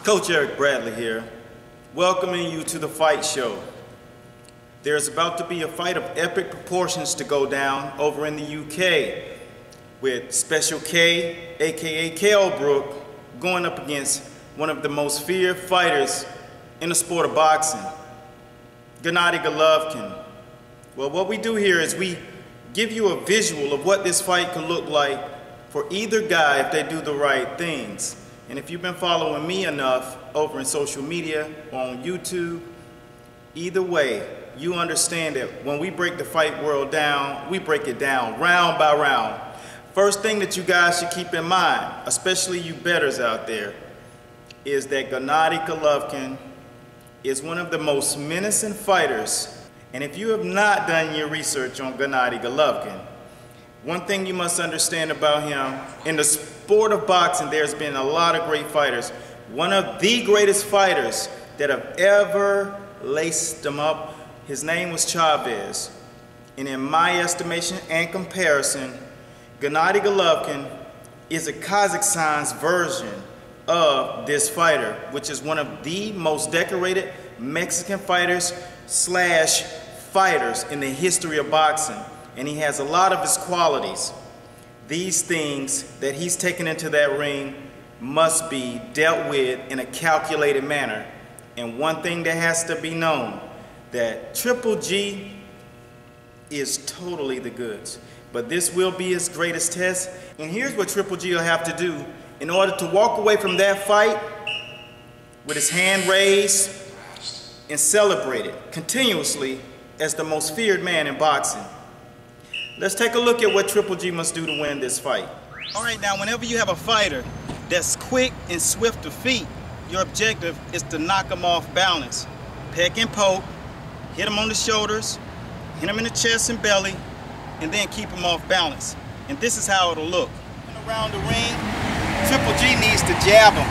Coach Eric Bradley here, welcoming you to the fight show. There's about to be a fight of epic proportions to go down over in the UK with Special K, aka Kell Brook, going up against one of the most feared fighters in the sport of boxing, Golovkin. Well, what we do here is we give you a visual of what this fight could look like for either guy if they do the right things. And if you've been following me enough over in social media or on YouTube, either way, you understand that when we break the fight world down, we break it down round by round. First thing that you guys should keep in mind, especially you bettors out there, is that Golovkin is one of the most menacing fighters. And if you have not done your research on Golovkin, one thing you must understand about him, in the sport of boxing, there's been a lot of great fighters. One of the greatest fighters that have ever laced them up, his name was Chavez. And in my estimation and comparison, Golovkin is a Kazakhstan's version of this fighter, which is one of the most decorated Mexican fighters slash fighters in the history of boxing. And he has a lot of his qualities. These things that he's taken into that ring must be dealt with in a calculated manner. And one thing that has to be known, that Triple G is totally the goods. But this will be his greatest test. And here's what Triple G will have to do in order to walk away from that fight with his hand raised and celebrate it continuously as the most feared man in boxing. Let's take a look at what Triple G must do to win this fight. All right, now whenever you have a fighter that's quick and swift of feet, your objective is to knock him off balance. Peck and poke, hit him on the shoulders, hit him in the chest and belly, and then keep him off balance. And this is how it'll look. Around the ring, Triple G needs to jab him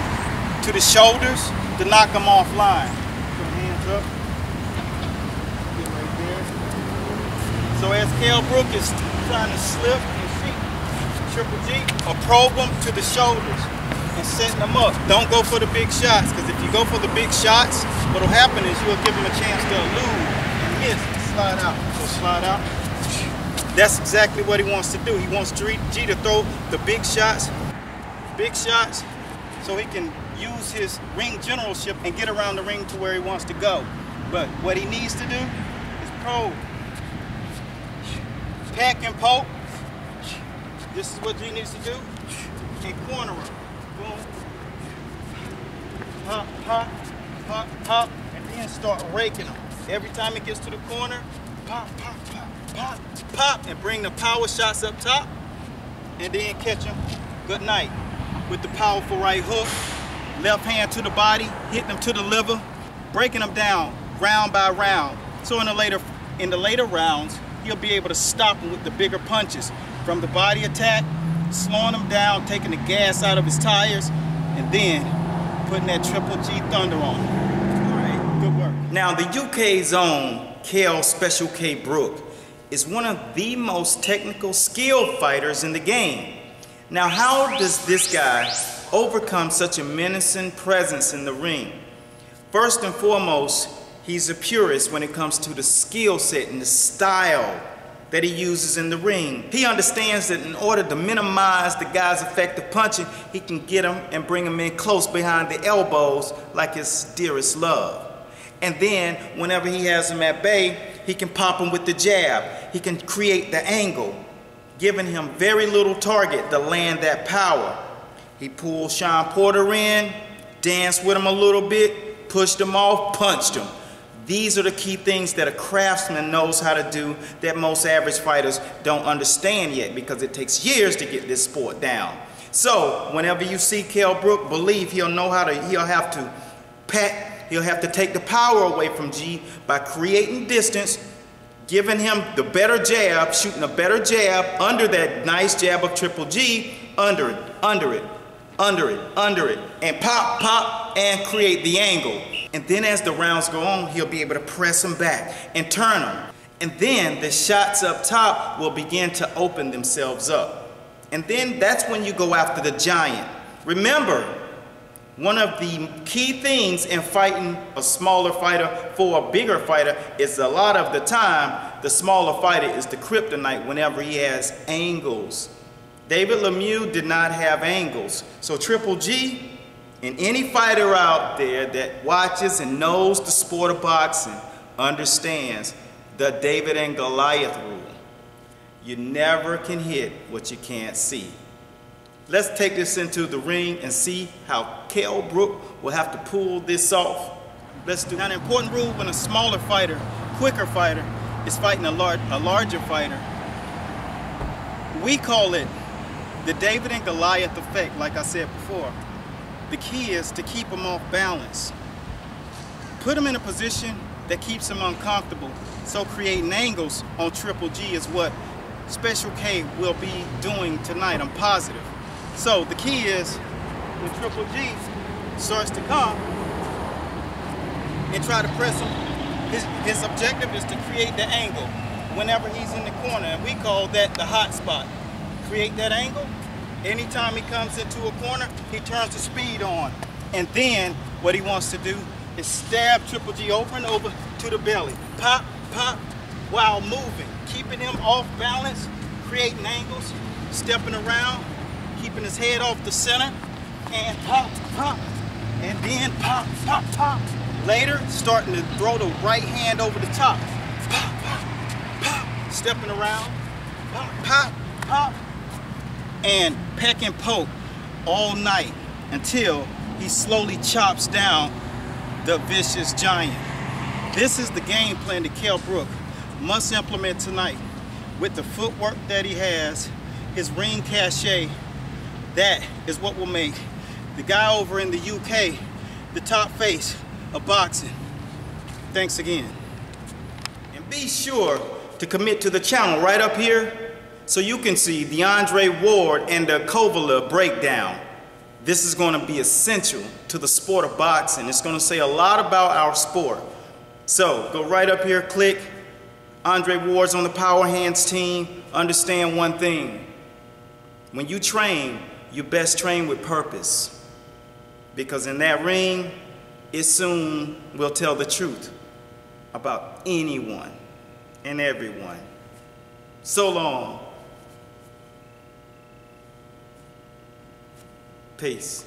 to the shoulders to knock him offline. Put hands up. Get right there. So as Kell Brook is trying to slip and feet, Triple G will probe him to the shoulders and setting them up. Don't go for the big shots, because if you go for the big shots, what'll happen is you'll give him a chance to elude and miss and slide out. So slide out. That's exactly what he wants to do. He wants G to throw the big shots, so he can use his ring generalship and get around the ring to where he wants to go. But what he needs to do is probe, peck and poke. This is what G needs to do. And corner him. Boom. Pop, pop, pop, pop, and then start raking him. Every time it gets to the corner, pop, pop, pop, pop, pop, and bring the power shots up top, and then catch him. Good night. With the powerful right hook, left hand to the body, hitting him to the liver, breaking him down round by round. So in the later rounds, he'll be able to stop him with the bigger punches from the body attack, slowing him down, taking the gas out of his tires, and then putting that Triple G thunder on him. All right, good work. Now the UK's own Kell Special K Brook is one of the most technical, skilled fighters in the game. Now, how does this guy overcome such a menacing presence in the ring? First and foremost, he's a purist when it comes to the skill set and the style that he uses in the ring. He understands that in order to minimize the guy's effective punching, he can get him and bring him in close behind the elbows like his dearest love. And then, whenever he has him at bay, he can pop him with the jab. He can create the angle, giving him very little target to land that power. He pulled Sean Porter in, danced with him a little bit, pushed him off, punched him. These are the key things that a craftsman knows how to do that most average fighters don't understand yet, because it takes years to get this sport down. So, whenever you see Kell Brook, believe he'll have to take the power away from G by creating distance, giving him the better jab, shooting a better jab under that nice jab of Triple G, under it, and pop, pop, and create the angle. And then as the rounds go on, he'll be able to press him back and turn him. And then the shots up top will begin to open themselves up. And then that's when you go after the giant. Remember, One of the key things in fighting a smaller fighter for a bigger fighter is a lot of the time, the smaller fighter is the kryptonite whenever he has angles. David Lemieux did not have angles. So Triple G and any fighter out there that watches and knows the sport of boxing understands the David and Goliath rule. You never can hit what you can't see. Let's take this into the ring and see how Kell Brook will have to pull this off. Let's do. Now, an important rule when a smaller fighter, quicker fighter, is fighting a larger fighter, we call it the David and Goliath effect, like I said before. The key is to keep him off balance. Put him in a position that keeps him uncomfortable. So creating angles on Triple G is what Special K will be doing tonight. I'm positive. So the key is when Triple G starts to come and try to press him, his objective is to create the angle whenever he's in the corner, and we call that the hot spot. Create that angle. Anytime he comes into a corner, he turns the speed on. And then what he wants to do is stab Triple G over and over to the belly. Pop, pop, while moving. Keeping him off balance, creating angles, stepping around, keeping his head off the center, and pop, pop, and then pop, pop, pop. Later, starting to throw the right hand over the top. Pop, pop, pop, stepping around, pop, pop, pop, and peck and poke all night until he slowly chops down the vicious giant. This is the game plan that Kell Brook must implement tonight with the footwork that he has, his ring cachet. That is what will make the guy over in the UK the top face of boxing. Thanks again. And be sure to commit to the channel right up here so you can see the Andre Ward and the Kovalev breakdown. This is going to be essential to the sport of boxing. It's going to say a lot about our sport. So go right up here, click Andre Ward's on the Power Hands team. Understand one thing. When you train, you best train with purpose. Because in that ring, it soon will tell the truth about anyone and everyone. So long. Peace.